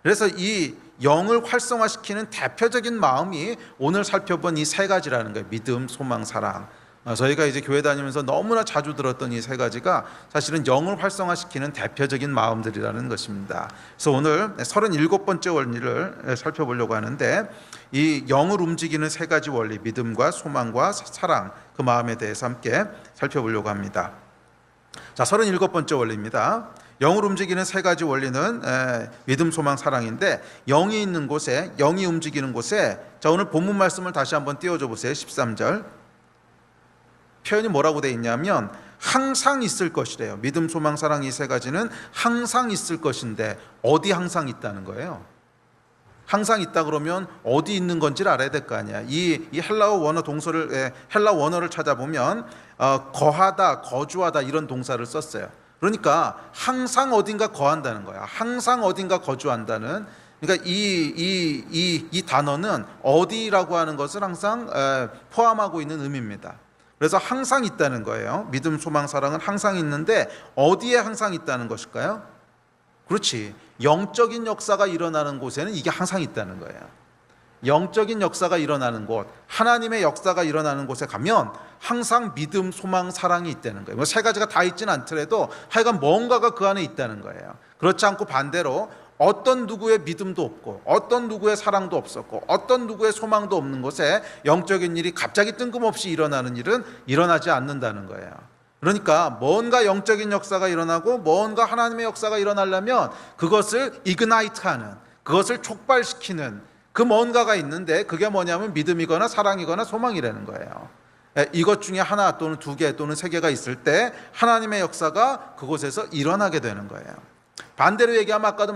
그래서 이 영을 활성화시키는 대표적인 마음이 오늘 살펴본 이 세 가지라는 거예요. 믿음, 소망, 사랑. 저희가 이제 교회 다니면서 너무나 자주 들었던 이 세 가지가 사실은 영을 활성화시키는 대표적인 마음들이라는 것입니다. 그래서 오늘 37번째 원리를 살펴보려고 하는데, 이 영을 움직이는 세 가지 원리, 믿음과 소망과 사랑, 그 마음에 대해서 함께 살펴보려고 합니다. 자, 37번째 원리입니다. 영을 움직이는 세 가지 원리는 믿음, 소망, 사랑인데, 영이 있는 곳에, 영이 움직이는 곳에, 자, 오늘 본문 말씀을 다시 한번 띄워줘 보세요. 13절 표현이 뭐라고 되어 있냐면 항상 있을 것이래요. 믿음, 소망, 사랑 이 세 가지는 항상 있을 것인데, 어디 항상 있다는 거예요? 항상 있다 그러면 어디 있는 건지를 알아야 될 거 아니야. 이 헬라어 원어 동서를, 헬라 원어를 찾아보면 거하다, 거주하다 이런 동사를 썼어요. 그러니까 항상 어딘가 거한다는 거야. 항상 어딘가 거주한다는. 그러니까 이 단어는 어디라고 하는 것을 항상 포함하고 있는 의미입니다. 그래서 항상 있다는 거예요. 믿음, 소망, 사랑은 항상 있는데 어디에 항상 있다는 것일까요? 그렇지. 영적인 역사가 일어나는 곳에는 이게 항상 있다는 거예요. 영적인 역사가 일어나는 곳, 하나님의 역사가 일어나는 곳에 가면 항상 믿음, 소망, 사랑이 있다는 거예요. 세 가지가 다 있지는 않더라도 하여간 뭔가가 그 안에 있다는 거예요. 그렇지 않고 반대로 어떤 누구의 믿음도 없고 어떤 누구의 사랑도 없었고 어떤 누구의 소망도 없는 곳에 영적인 일이 갑자기 뜬금없이 일어나는 일은 일어나지 않는다는 거예요. 그러니까 뭔가 영적인 역사가 일어나고 뭔가 하나님의 역사가 일어나려면 그것을 이그나이트하는, 그것을 촉발시키는 그 뭔가가 있는데, 그게 뭐냐면 믿음이거나 사랑이거나 소망이라는 거예요. 이것 중에 하나 또는 두 개 또는 세 개가 있을 때 하나님의 역사가 그곳에서 일어나게 되는 거예요. 반대로 얘기하면 아까도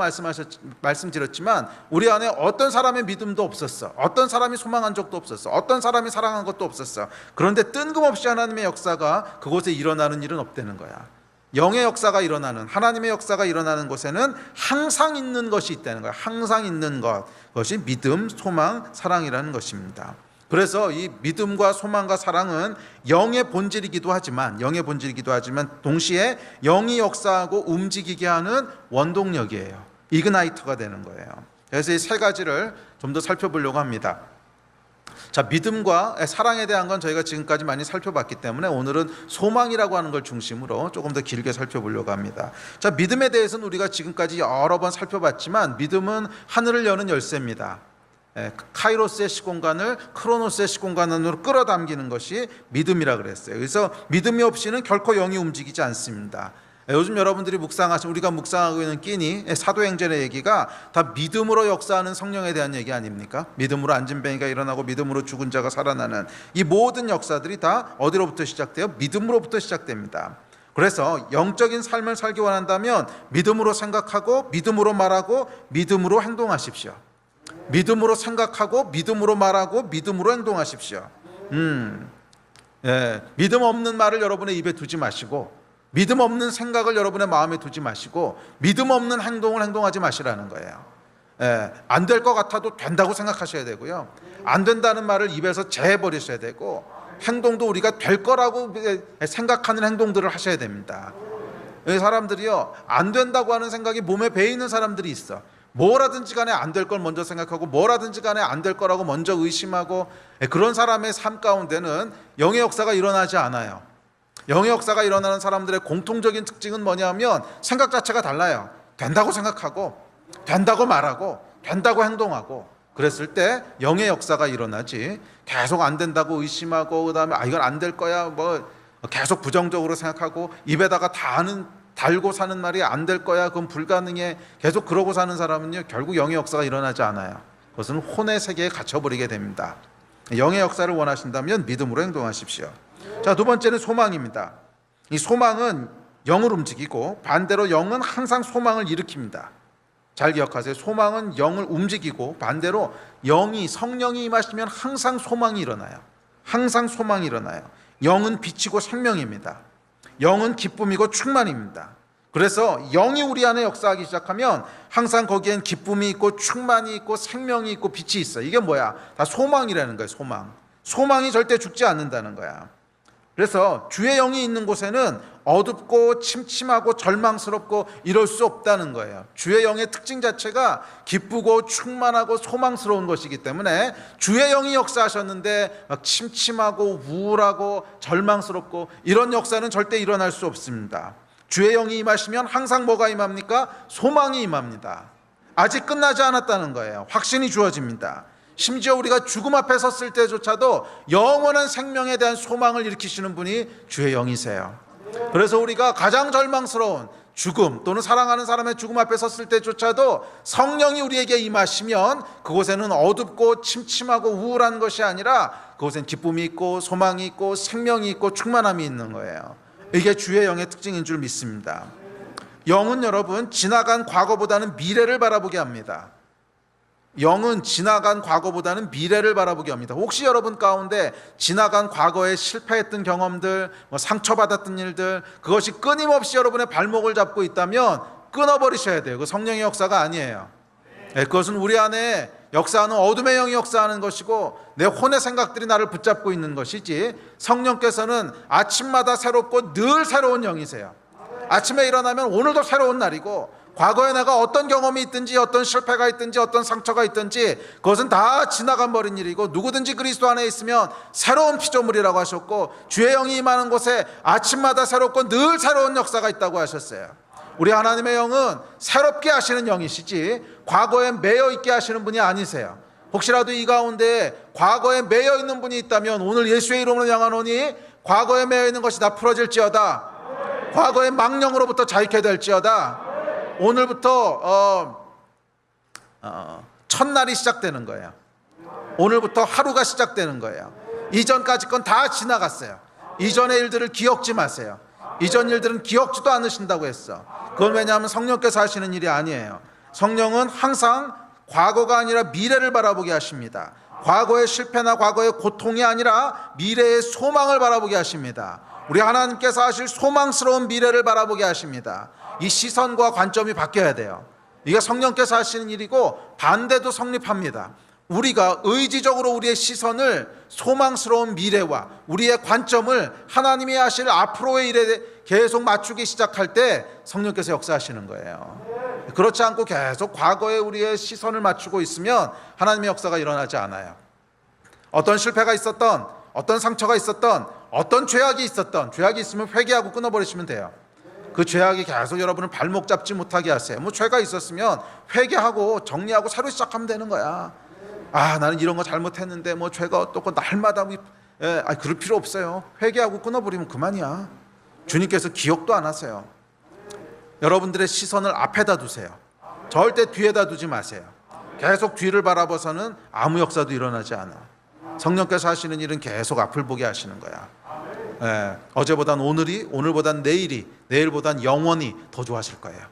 말씀드렸지만 우리 안에 어떤 사람의 믿음도 없었어, 어떤 사람이 소망한 적도 없었어, 어떤 사람이 사랑한 것도 없었어. 그런데 뜬금없이 하나님의 역사가 그곳에 일어나는 일은 없다는 거야. 영의 역사가 일어나는, 하나님의 역사가 일어나는 곳에는 항상 있는 것이 있다는 거야. 항상 있는 것, 그것이 믿음, 소망, 사랑이라는 것입니다. 그래서 이 믿음과 소망과 사랑은 영의 본질이기도 하지만 동시에 영이 역사하고 움직이게 하는 원동력이에요. 이그나이터가 되는 거예요. 그래서 이 세 가지를 좀 더 살펴보려고 합니다. 자, 믿음과 사랑에 대한 건 저희가 지금까지 많이 살펴봤기 때문에 오늘은 소망이라고 하는 걸 중심으로 조금 더 길게 살펴보려고 합니다. 자, 믿음에 대해서는 우리가 지금까지 여러 번 살펴봤지만 믿음은 하늘을 여는 열쇠입니다. 카이로스의 시공간을 크로노스의 시공간 안으로 끌어당기는 것이 믿음이라 그랬어요. 그래서 믿음이 없이는 결코 영이 움직이지 않습니다. 요즘 여러분들이 우리가 묵상하고 있는 끼니 사도행전의 얘기가 다 믿음으로 역사하는 성령에 대한 얘기 아닙니까? 믿음으로 안진뱅이가 일어나고 믿음으로 죽은 자가 살아나는 이 모든 역사들이 다 어디로부터 시작돼요? 믿음으로부터 시작됩니다. 그래서 영적인 삶을 살기 원한다면 믿음으로 생각하고 믿음으로 말하고 믿음으로 행동하십시오. 믿음으로 생각하고 믿음으로 말하고 믿음으로 행동하십시오. 믿음 없는 말을 여러분의 입에 두지 마시고, 믿음 없는 생각을 여러분의 마음에 두지 마시고, 믿음 없는 행동을 행동하지 마시라는 거예요. 안 될 것 같아도 된다고 생각하셔야 되고요. 안 된다는 말을 입에서 제해버리셔야 되고, 행동도 우리가 될 거라고 생각하는 행동들을 하셔야 됩니다. 사람들이요, 안 된다고 하는 생각이 몸에 배어 있는 사람들이 있어. 뭐라든지 간에 안 될 걸 먼저 생각하고 뭐라든지 간에 안 될 거라고 먼저 의심하고, 그런 사람의 삶 가운데는 영의 역사가 일어나지 않아요. 영의 역사가 일어나는 사람들의 공통적인 특징은 뭐냐면 생각 자체가 달라요. 된다고 생각하고 된다고 말하고 된다고 행동하고, 그랬을 때 영의 역사가 일어나지, 계속 안 된다고 의심하고 그다음에 이건 안 될 거야 뭐 계속 부정적으로 생각하고 입에다가 달고 사는 말이 안 될 거야, 그건 불가능해, 계속 그러고 사는 사람은요 결국 영의 역사가 일어나지 않아요. 그것은 혼의 세계에 갇혀버리게 됩니다. 영의 역사를 원하신다면 믿음으로 행동하십시오. 자, 두 번째는 소망입니다. 이 소망은 영을 움직이고 반대로 영은 항상 소망을 일으킵니다. 잘 기억하세요. 소망은 영을 움직이고 반대로 성령이 임하시면 항상 소망이 일어나요. 항상 소망이 일어나요. 영은 빛이고 생명입니다. 영은 기쁨이고 충만입니다. 그래서 영이 우리 안에 역사하기 시작하면 항상 거기엔 기쁨이 있고 충만이 있고 생명이 있고 빛이 있어요. 이게 뭐야? 다 소망이라는 거예요. 소망이 절대 죽지 않는다는 거야. 그래서 주의 영이 있는 곳에는 어둡고 침침하고 절망스럽고 이럴 수 없다는 거예요. 주의 영의 특징 자체가 기쁘고 충만하고 소망스러운 것이기 때문에 주의 영이 역사하셨는데 막 침침하고 우울하고 절망스럽고 이런 역사는 절대 일어날 수 없습니다. 주의 영이 임하시면 항상 뭐가 임합니까? 소망이 임합니다. 아직 끝나지 않았다는 거예요. 확신이 주어집니다. 심지어 우리가 죽음 앞에 섰을 때조차도 영원한 생명에 대한 소망을 일으키시는 분이 주의 영이세요. 그래서 우리가 가장 절망스러운 죽음 또는 사랑하는 사람의 죽음 앞에 섰을 때조차도 성령이 우리에게 임하시면 그곳에는 어둡고 침침하고 우울한 것이 아니라 그곳엔 기쁨이 있고 소망이 있고 생명이 있고 충만함이 있는 거예요. 이게 주의 영의 특징인 줄 믿습니다. 영은 여러분 지나간 과거보다는 미래를 바라보게 합니다. 영은 지나간 과거보다는 미래를 바라보게 합니다. 혹시 여러분 가운데 지나간 과거에 실패했던 경험들, 상처받았던 일들, 그것이 끊임없이 여러분의 발목을 잡고 있다면 끊어버리셔야 돼요. 그 성령의 역사가 아니에요. 그것은 우리 안에 역사하는 어둠의 영이 역사하는 것이고 내 혼의 생각들이 나를 붙잡고 있는 것이지, 성령께서는 아침마다 새롭고 늘 새로운 영이세요. 아침에 일어나면 오늘도 새로운 날이고, 과거에 내가 어떤 경험이 있든지 어떤 실패가 있든지 어떤 상처가 있든지 그것은 다 지나간 버린 일이고, 누구든지 그리스도 안에 있으면 새로운 피조물이라고 하셨고, 주의 영이 임하는 곳에 아침마다 새롭고 늘 새로운 역사가 있다고 하셨어요. 우리 하나님의 영은 새롭게 하시는 영이시지 과거에 매여 있게 하시는 분이 아니세요. 혹시라도 이 가운데 과거에 매여 있는 분이 있다면 오늘 예수의 이름으로 명하노니 과거에 매여 있는 것이 다 풀어질지어다. 과거의 망령으로부터 자유케 될지어다. 오늘부터 첫날이 시작되는 거예요. 오늘부터 하루가 시작되는 거예요. 이전까지 건 다 지나갔어요. 이전의 일들을 기억지 마세요. 이전 일들은 기억지도 않으신다고 했어. 그건 왜냐하면 성령께서 하시는 일이 아니에요. 성령은 항상 과거가 아니라 미래를 바라보게 하십니다. 과거의 실패나 과거의 고통이 아니라 미래의 소망을 바라보게 하십니다. 우리 하나님께서 하실 소망스러운 미래를 바라보게 하십니다. 이 시선과 관점이 바뀌어야 돼요. 이게 성령께서 하시는 일이고 반대도 성립합니다. 우리가 의지적으로 우리의 시선을 소망스러운 미래와 우리의 관점을 하나님이 하실 앞으로의 일에 계속 맞추기 시작할 때 성령께서 역사하시는 거예요. 그렇지 않고 계속 과거에 우리의 시선을 맞추고 있으면 하나님의 역사가 일어나지 않아요. 어떤 실패가 있었던, 어떤 상처가 있었던, 어떤 죄악이 있었던, 죄악이 있으면 회개하고 끊어버리시면 돼요. 그 죄악이 계속 여러분을 발목 잡지 못하게 하세요. 뭐 죄가 있었으면 회개하고 정리하고 새로 시작하면 되는 거야. 아, 나는 이런 거 잘못했는데 뭐 죄가 어떻고 날마다 그럴 필요 없어요. 회개하고 끊어버리면 그만이야. 주님께서 기억도 안 하세요. 여러분들의 시선을 앞에다 두세요. 절대 뒤에다 두지 마세요. 계속 뒤를 바라봐서는 아무 역사도 일어나지 않아. 성령께서 하시는 일은 계속 앞을 보게 하시는 거야. 어제보단 오늘이, 오늘보단 내일이, 내일보단 영원히 더 좋아질 거예요.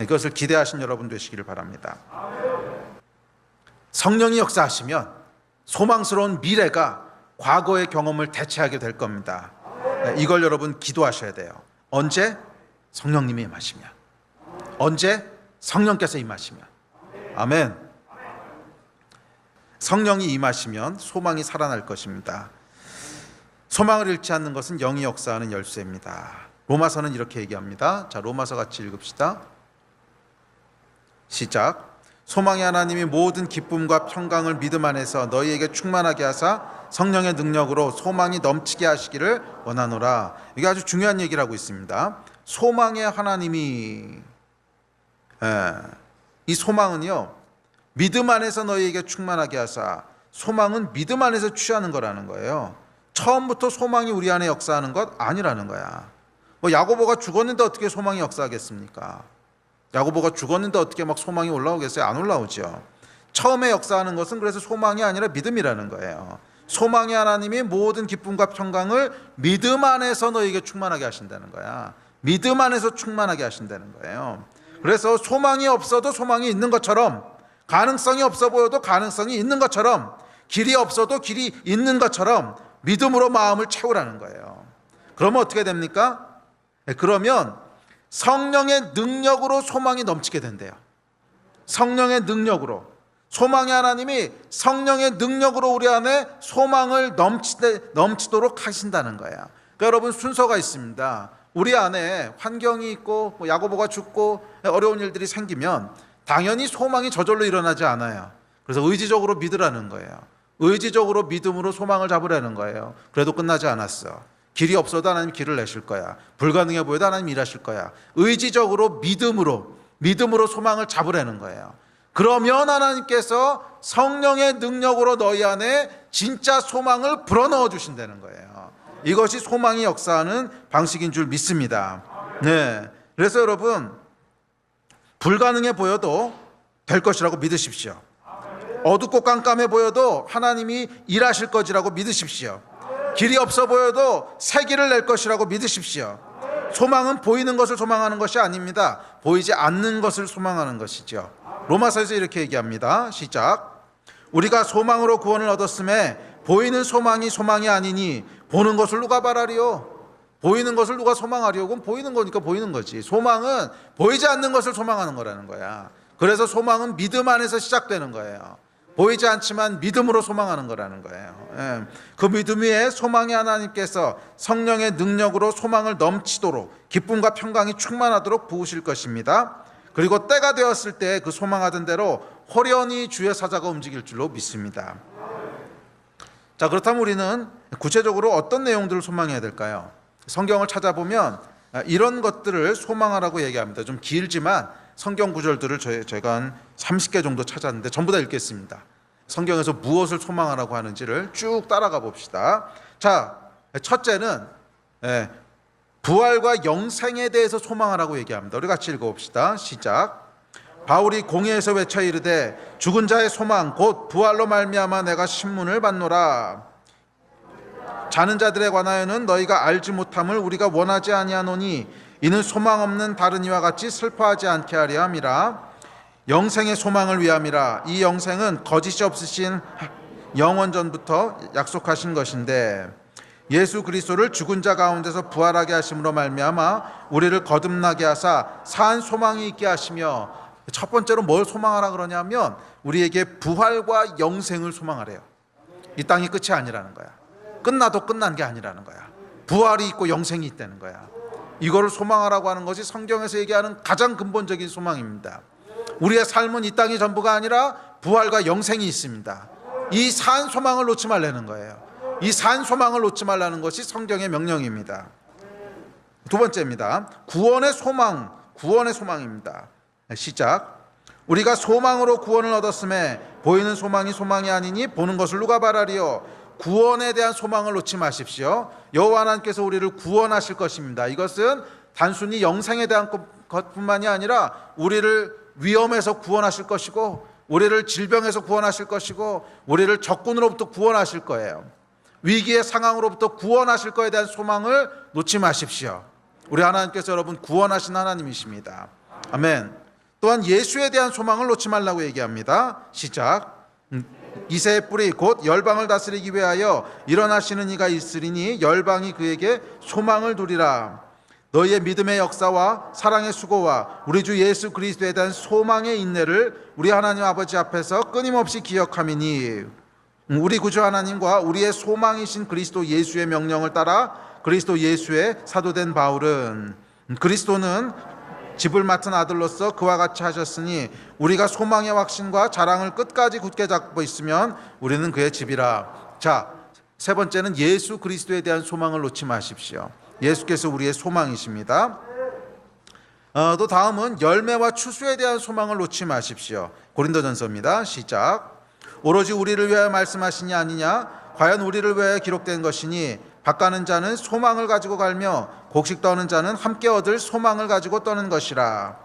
이것을 기대하신 여러분 되시기를 바랍니다. 성령이 역사하시면 소망스러운 미래가 과거의 경험을 대체하게 될 겁니다. 이걸 여러분 기도하셔야 돼요. 언제? 성령님이 임하시면. 언제? 성령께서 임하시면. 아멘. 성령이 임하시면 소망이 살아날 것입니다. 소망을 잃지 않는 것은 영이 역사하는 열쇠입니다. 로마서는 이렇게 얘기합니다. 자, 로마서 같이 읽읍시다. 시작. 소망의 하나님이 모든 기쁨과 평강을 믿음 안에서 너희에게 충만하게 하사 성령의 능력으로 소망이 넘치게 하시기를 원하노라. 이게 아주 중요한 얘기를 하고 있습니다. 소망의 하나님이, 이 소망은요, 믿음 안에서 너희에게 충만하게 하사, 소망은 믿음 안에서 취하는 거라는 거예요. 처음부터 소망이 우리 안에 역사하는 것 아니라는 거야. 뭐 야고보가 죽었는데 어떻게 소망이 역사하겠습니까? 야고보가 죽었는데 어떻게 막 소망이 올라오겠어요? 안 올라오죠. 처음에 역사하는 것은 그래서 소망이 아니라 믿음이라는 거예요. 소망의 하나님이 모든 기쁨과 평강을 믿음 안에서 너에게 충만하게 하신다는 거야. 믿음 안에서 충만하게 하신다는 거예요. 그래서 소망이 없어도 소망이 있는 것처럼, 가능성이 없어 보여도 가능성이 있는 것처럼, 길이 없어도 길이 있는 것처럼 믿음으로 마음을 채우라는 거예요. 그러면 어떻게 됩니까? 그러면 성령의 능력으로 소망이 넘치게 된대요. 성령의 능력으로. 소망의 하나님이 성령의 능력으로 우리 안에 소망을 넘치도록 하신다는 거예요. 그러니까 여러분, 순서가 있습니다. 우리 안에 환경이 있고 야고보가 죽고 어려운 일들이 생기면 당연히 소망이 저절로 일어나지 않아요. 그래서 의지적으로 믿으라는 거예요. 의지적으로 믿음으로 소망을 잡으라는 거예요. 그래도 끝나지 않았어. 길이 없어도 하나님 길을 내실 거야. 불가능해 보여도 하나님 일하실 거야. 의지적으로 믿음으로 소망을 잡으라는 거예요. 그러면 하나님께서 성령의 능력으로 너희 안에 진짜 소망을 불어넣어 주신다는 거예요. 이것이 소망이 역사하는 방식인 줄 믿습니다. 네. 그래서 여러분, 불가능해 보여도 될 것이라고 믿으십시오. 어둡고 깜깜해 보여도 하나님이 일하실 것이라고 믿으십시오. 길이 없어 보여도 새 길을 낼 것이라고 믿으십시오. 소망은 보이는 것을 소망하는 것이 아닙니다. 보이지 않는 것을 소망하는 것이죠. 로마서에서 이렇게 얘기합니다. 시작. 우리가 소망으로 구원을 얻었음에 보이는 소망이 아니니 보는 것을 누가 바라리요? 보이는 것을 누가 소망하리요? 그건 보이는 거니까 보이는 거지. 소망은 보이지 않는 것을 소망하는 거라는 거야. 그래서 소망은 믿음 안에서 시작되는 거예요. 보이지 않지만 믿음으로 소망하는 거라는 거예요. 그 믿음 위에 소망의 하나님께서 성령의 능력으로 소망을 넘치도록 기쁨과 평강이 충만하도록 부으실 것입니다. 그리고 때가 되었을 때 그 소망하던 대로 호련히 주의 사자가 움직일 줄로 믿습니다. 자, 그렇다면 우리는 구체적으로 어떤 내용들을 소망해야 될까요? 성경을 찾아보면 이런 것들을 소망하라고 얘기합니다. 좀 길지만 성경 구절들을 저희가 한 30개 정도 찾았는데 전부 다 읽겠습니다. 성경에서 무엇을 소망하라고 하는지를 쭉 따라가 봅시다. 자, 첫째는 부활과 영생에 대해서 소망하라고 얘기합니다. 우리 같이 읽어봅시다. 시작. 바울이 공회에서 외쳐 이르되 죽은 자의 소망 곧 부활로 말미암아 내가 신문을 받노라. 자는 자들에 관하여는 너희가 알지 못함을 우리가 원하지 아니하노니 이는 소망 없는 다른 이와 같이 슬퍼하지 않게 하려 함이라. 영생의 소망을 위함이라. 이 영생은 거짓이 없으신 영원전부터 약속하신 것인데 예수 그리스도를 죽은 자 가운데서 부활하게 하심으로 말미암아 우리를 거듭나게 하사 산 소망이 있게 하시며, 첫 번째로 뭘 소망하라 그러냐면 우리에게 부활과 영생을 소망하래요. 이 땅이 끝이 아니라는 거야. 끝나도 끝난 게 아니라는 거야. 부활이 있고 영생이 있다는 거야. 이거를 소망하라고 하는 것이 성경에서 얘기하는 가장 근본적인 소망입니다. 우리의 삶은 이 땅이 전부가 아니라 부활과 영생이 있습니다. 이 산 소망을 놓지 말라는 거예요. 이 산 소망을 놓지 말라는 것이 성경의 명령입니다. 두 번째입니다. 구원의 소망입니다. 시작. 우리가 소망으로 구원을 얻었음에 보이는 소망이 아니니 보는 것을 누가 바라리요? 구원에 대한 소망을 놓지 마십시오. 여호와 하나님께서 우리를 구원하실 것입니다. 이것은 단순히 영생에 대한 것뿐만이 아니라 우리를 위험에서 구원하실 것이고, 우리를 질병에서 구원하실 것이고, 우리를 적군으로부터 구원하실 거예요. 위기의 상황으로부터 구원하실 것에 대한 소망을 놓지 마십시오. 우리 하나님께서 여러분 구원하신 하나님이십니다. 아멘. 또한 예수에 대한 소망을 놓지 말라고 얘기합니다. 시작. 이새의 뿌리 곧 열방을 다스리기 위하여 일어나시는 이가 있으리니 열방이 그에게 소망을 두리라. 너희의 믿음의 역사와 사랑의 수고와 우리 주 예수 그리스도에 대한 소망의 인내를 우리 하나님 아버지 앞에서 끊임없이 기억함이니, 우리 구주 하나님과 우리의 소망이신 그리스도 예수의 명령을 따라 그리스도 예수의 사도된 바울은, 그리스도는 집을 맡은 아들로서 그와 같이 하셨으니 우리가 소망의 확신과 자랑을 끝까지 굳게 잡고 있으면 우리는 그의 집이라. 자, 세 번째는 예수 그리스도에 대한 소망을 놓지 마십시오. 예수께서 우리의 소망이십니다. 또 다음은 열매와 추수에 대한 소망을 놓지 마십시오. 고린도전서입니다. 시작. 오로지 우리를 위하여 말씀하시니 아니냐? 과연 우리를 위하여 기록된 것이니 밭 가는 자는 소망을 가지고 갈며 곡식 떠는 자는 함께 얻을 소망을 가지고 떠는 것이라.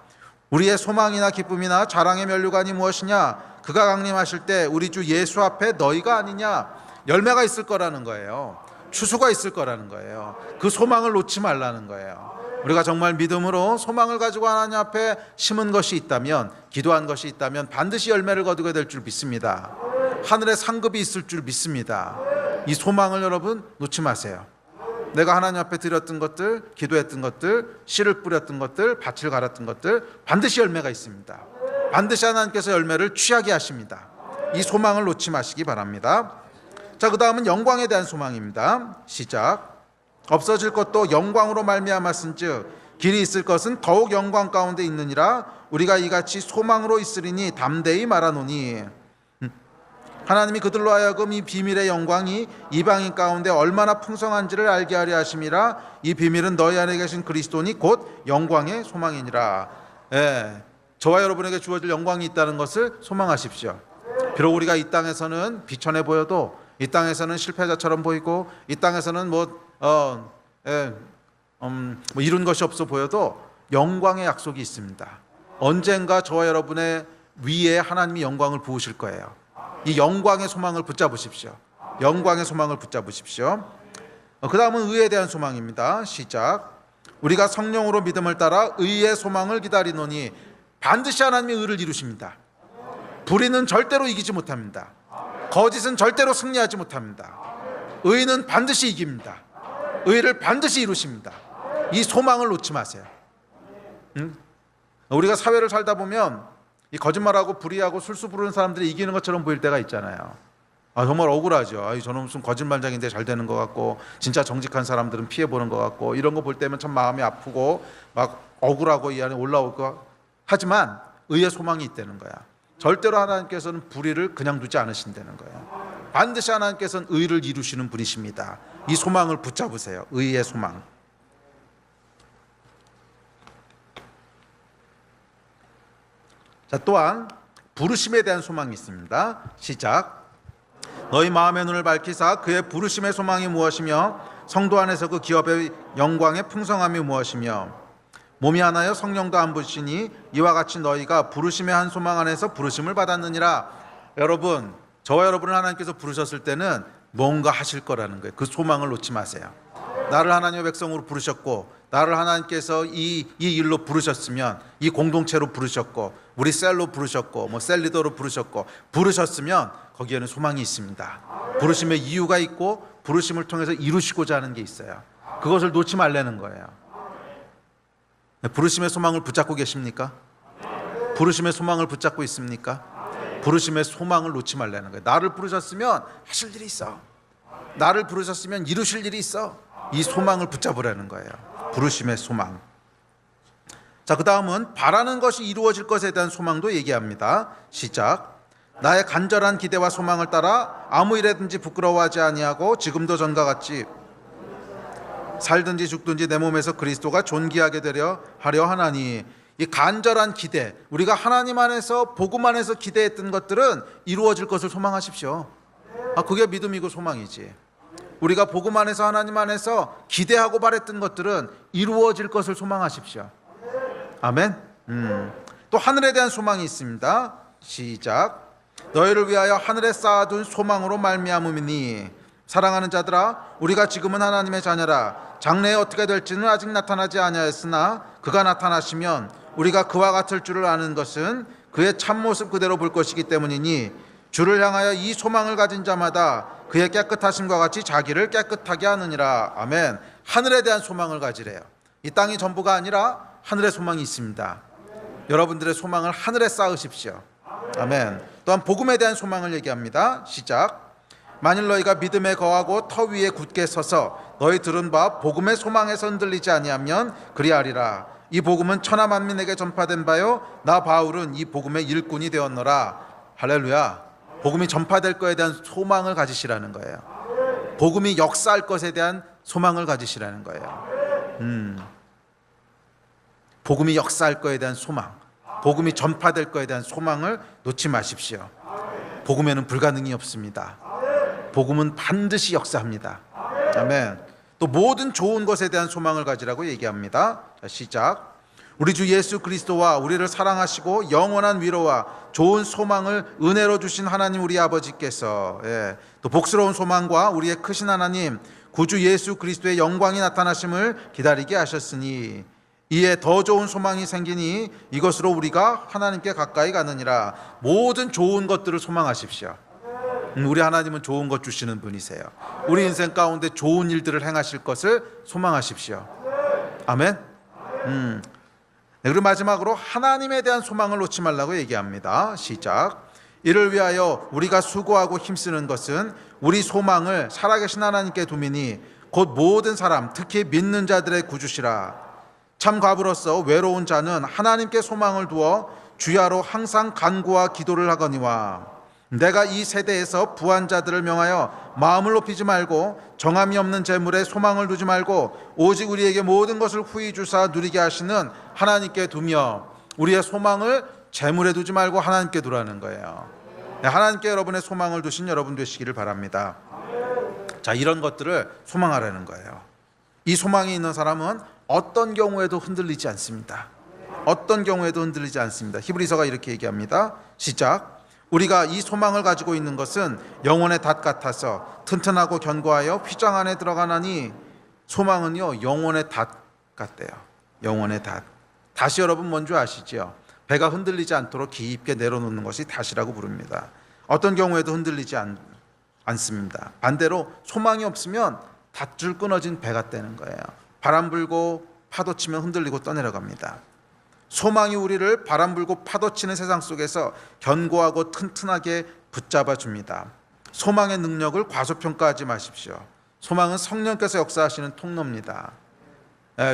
우리의 소망이나 기쁨이나 자랑의 면류관이 무엇이냐? 그가 강림하실 때 우리 주 예수 앞에 너희가 아니냐? 열매가 있을 거라는 거예요. 추수가 있을 거라는 거예요. 그 소망을 놓지 말라는 거예요. 우리가 정말 믿음으로 소망을 가지고 하나님 앞에 심은 것이 있다면, 기도한 것이 있다면 반드시 열매를 거두게 될 줄 믿습니다. 하늘에 상급이 있을 줄 믿습니다. 이 소망을 여러분 놓지 마세요. 내가 하나님 앞에 드렸던 것들, 기도했던 것들, 씨를 뿌렸던 것들, 밭을 갈았던 것들 반드시 열매가 있습니다. 반드시 하나님께서 열매를 취하게 하십니다. 이 소망을 놓지 마시기 바랍니다. 자, 그 다음은 영광에 대한 소망입니다. 시작. 없어질 것도 영광으로 말미암았은즉 길이 있을 것은 더욱 영광 가운데 있느니라. 우리가 이같이 소망으로 있으리니 담대히 말하노니. 하나님이 그들로 하여금 이 비밀의 영광이 이방인 가운데 얼마나 풍성한지를 알게 하려 하심이라. 이 비밀은 너희 안에 계신 그리스도니 곧 영광의 소망이니라. 예, 저와 여러분에게 주어질 영광이 있다는 것을 소망하십시오. 비록 우리가 이 땅에서는 비천해 보여도, 이 땅에서는 실패자처럼 보이고, 이 땅에서는 뭐 이룬 것이 없어 보여도 영광의 약속이 있습니다. 언젠가 저와 여러분의 위에 하나님이 영광을 부으실 거예요. 이 영광의 소망을 붙잡으십시오. 영광의 소망을 붙잡으십시오. 그 다음은 의에 대한 소망입니다. 시작. 우리가 성령으로 믿음을 따라 의의 소망을 기다리노니. 반드시 하나님이 의를 이루십니다. 불의는 절대로 이기지 못합니다. 거짓은 절대로 승리하지 못합니다. 의는 반드시 이깁니다. 의를 반드시 이루십니다. 이 소망을 놓지 마세요. 우리가 사회를 살다 보면 이 거짓말하고 불의하고 술수 부르는 사람들이 이기는 것처럼 보일 때가 있잖아요. 정말 억울하죠. 저는 무슨 거짓말장인데 잘 되는 것 같고, 진짜 정직한 사람들은 피해 보는 것 같고, 이런 거 볼 때면 참 마음이 아프고 막 억울하고 이 안에 올라올 거. 하지만 의의 소망이 있다는 거야. 절대로 하나님께서는 불의를 그냥 두지 않으신다는 거예요. 반드시 하나님께서는 의를 이루시는 분이십니다. 이 소망을 붙잡으세요. 의의 소망. 자, 또한 부르심에 대한 소망이 있습니다. 시작. 너희 마음의 눈을 밝히사 그의 부르심의 소망이 무엇이며 성도 안에서 그 기업의 영광의 풍성함이 무엇이며 몸이 하나여 성령도 한 분이시니 이와 같이 너희가 부르심의 한 소망 안에서 부르심을 받았느니라. 여러분, 저와 여러분을 하나님께서 부르셨을 때는 뭔가 하실 거라는 거예요. 그 소망을 놓지 마세요. 나를 하나님의 백성으로 부르셨고, 나를 하나님께서 이 일로 부르셨으면, 이 공동체로 부르셨고, 우리 셀로 부르셨고, 뭐 셀 리더로 부르셨으면 거기에는 소망이 있습니다. 부르심의 이유가 있고, 부르심을 통해서 이루시고자 하는 게 있어요. 그것을 놓지 말라는 거예요. 부르심의 소망을 붙잡고 계십니까? 부르심의 소망을 붙잡고 있습니까? 부르심의 소망을 놓지 말라는 거예요. 나를 부르셨으면 하실 일이 있어. 나를 부르셨으면 이루실 일이 있어. 이 소망을 붙잡으라는 거예요. 부르심의 소망. 자, 그 다음은 바라는 것이 이루어질 것에 대한 소망도 얘기합니다. 시작. 나의 간절한 기대와 소망을 따라 아무 일에든지 부끄러워하지 아니하고 지금도 전과 같이 살든지 죽든지 내 몸에서 그리스도가 존귀하게 되려 하려 하나니. 이 간절한 기대, 우리가 하나님 안에서 복음 안에서 기대했던 것들은 이루어질 것을 소망하십시오. 그게 믿음이고 소망이지. 우리가 복음 안에서 하나님 안에서 기대하고 바랬던 것들은 이루어질 것을 소망하십시오. 아멘. 또 하늘에 대한 소망이 있습니다. 시작. 너희를 위하여 하늘에 쌓아둔 소망으로 말미암음이니. 사랑하는 자들아, 우리가 지금은 하나님의 자녀라. 장래에 어떻게 될지는 아직 나타나지 아니하였으나 그가 나타나시면 우리가 그와 같을 줄을 아는 것은 그의 참모습 그대로 볼 것이기 때문이니. 주를 향하여 이 소망을 가진 자마다 그의 깨끗하심과 같이 자기를 깨끗하게 하느니라. 아멘. 하늘에 대한 소망을 가지래요. 이 땅이 전부가 아니라 하늘의 소망이 있습니다. 여러분들의 소망을 하늘에 쌓으십시오. 아멘. 또한 복음에 대한 소망을 얘기합니다. 시작. 만일 너희가 믿음에 거하고 터 위에 굳게 서서 너희 들은 바 복음의 소망에서 흔들리지 아니하면 그리하리라. 이 복음은 천하 만민에게 전파된 바요 나 바울은 이 복음의 일꾼이 되었노라. 할렐루야. 복음이 전파될 것에 대한 소망을 가지시라는 거예요. 복음이 역사할 것에 대한 소망을 가지시라는 거예요. 복음이 역사할 것에 대한 소망, 복음이 전파될 것에 대한 소망을 놓지 마십시오. 복음에는 불가능이 없습니다. 복음은 반드시 역사합니다. 아멘. 또 모든 좋은 것에 대한 소망을 가지라고 얘기합니다. 자, 시작. 우리 주 예수 그리스도와 우리를 사랑하시고 영원한 위로와 좋은 소망을 은혜로 주신 하나님 우리 아버지께서, 또 복스러운 소망과 우리의 크신 하나님 구주 예수 그리스도의 영광이 나타나심을 기다리게 하셨으니 이에 더 좋은 소망이 생기니 이것으로 우리가 하나님께 가까이 가느니라. 모든 좋은 것들을 소망하십시오. 우리 하나님은 좋은 것 주시는 분이세요. 우리 인생 가운데 좋은 일들을 행하실 것을 소망하십시오. 아멘. 그리고 마지막으로 하나님에 대한 소망을 놓지 말라고 얘기합니다. 시작. 이를 위하여 우리가 수고하고 힘쓰는 것은 우리 소망을 살아계신 하나님께 두미니 곧 모든 사람 특히 믿는 자들의 구주시라. 참 과부로서 외로운 자는 하나님께 소망을 두어 주야로 항상 간구와 기도를 하거니와 내가 이 세대에서 부한 자들을 명하여 마음을 높이지 말고 정함이 없는 재물에 소망을 두지 말고 오직 우리에게 모든 것을 후히 주사 누리게 하시는 하나님께 두며 우리의 소망을 재물에 두지 말고 하나님께 두라는 거예요. 하나님께 여러분의 소망을 두신 여러분 되시기를 바랍니다. 자, 이런 것들을 소망하라는 거예요. 이 소망이 있는 사람은 어떤 경우에도 흔들리지 않습니다. 어떤 경우에도 흔들리지 않습니다. 히브리서가 이렇게 얘기합니다. 시작. 우리가 이 소망을 가지고 있는 것은 영혼의 닷 같아서 튼튼하고 견고하여 휘장 안에 들어가나니. 소망은요, 영혼의 닷 같대요. 영혼의 닷. 다시 여러분 뭔지 아시죠? 배가 흔들리지 않도록 깊게 내려놓는 것이 닷이라고 부릅니다. 어떤 경우에도 흔들리지 않습니다. 반대로 소망이 없으면 닷줄 끊어진 배가 되는 거예요. 바람 불고 파도 치면 흔들리고 떠내려갑니다. 소망이 우리를 바람 불고 파도 치는 세상 속에서 견고하고 튼튼하게 붙잡아 줍니다. 소망의 능력을 과소평가하지 마십시오. 소망은 성령께서 역사하시는 통로입니다.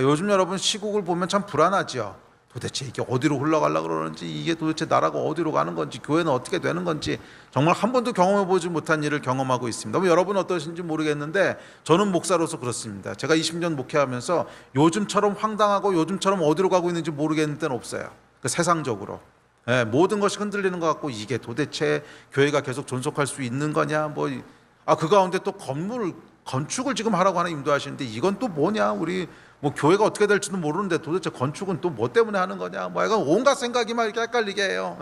요즘 여러분 시국을 보면 참 불안하죠. 도대체 이게 어디로 흘러가려고 그러는지, 이게 도대체 나라가 어디로 가는 건지, 교회는 어떻게 되는 건지 정말 한 번도 경험해보지 못한 일을 경험하고 있습니다. 여러분 어떠신지 모르겠는데 저는 목사로서 그렇습니다. 제가 20년 목회하면서 요즘처럼 황당하고 요즘처럼 어디로 가고 있는지 모르겠는 데는 없어요. 세상적으로 모든 것이 흔들리는 것 같고, 이게 도대체 교회가 계속 존속할 수 있는 거냐, 그 가운데 또 건축을 지금 하라고 하나 인도하시는데 이건 또 뭐냐, 우리 교회가 어떻게 될지도 모르는데 도대체 건축은 또 뭐 때문에 하는 거냐, 약간 온갖 생각이 막 이렇게 헷갈리게 해요.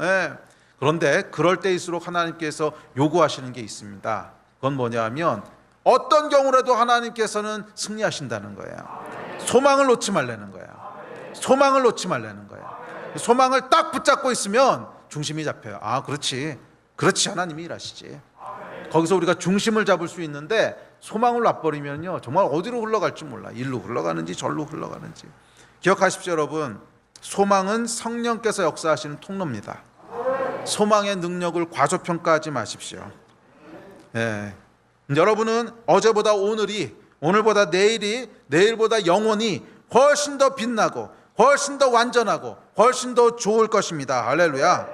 그런데 그럴 때일수록 하나님께서 요구하시는 게 있습니다. 그건 뭐냐 하면 어떤 경우라도 하나님께서는 승리하신다는 거예요. 소망을 놓지 말라는 거예요. 소망을 놓지 말라는 거예요. 소망을 딱 붙잡고 있으면 중심이 잡혀요. 그렇지 하나님이 일하시지. 거기서 우리가 중심을 잡을 수 있는데 소망을 놔버리면요, 정말 어디로 흘러갈지 몰라. 일로 흘러가는지 절로 흘러가는지. 기억하십시오 여러분. 소망은 성령께서 역사하시는 통로입니다. 소망의 능력을 과소평가하지 마십시오. 여러분은 어제보다 오늘이, 오늘보다 내일이, 내일보다 영원히 훨씬 더 빛나고 훨씬 더 완전하고 훨씬 더 좋을 것입니다. 할렐루야.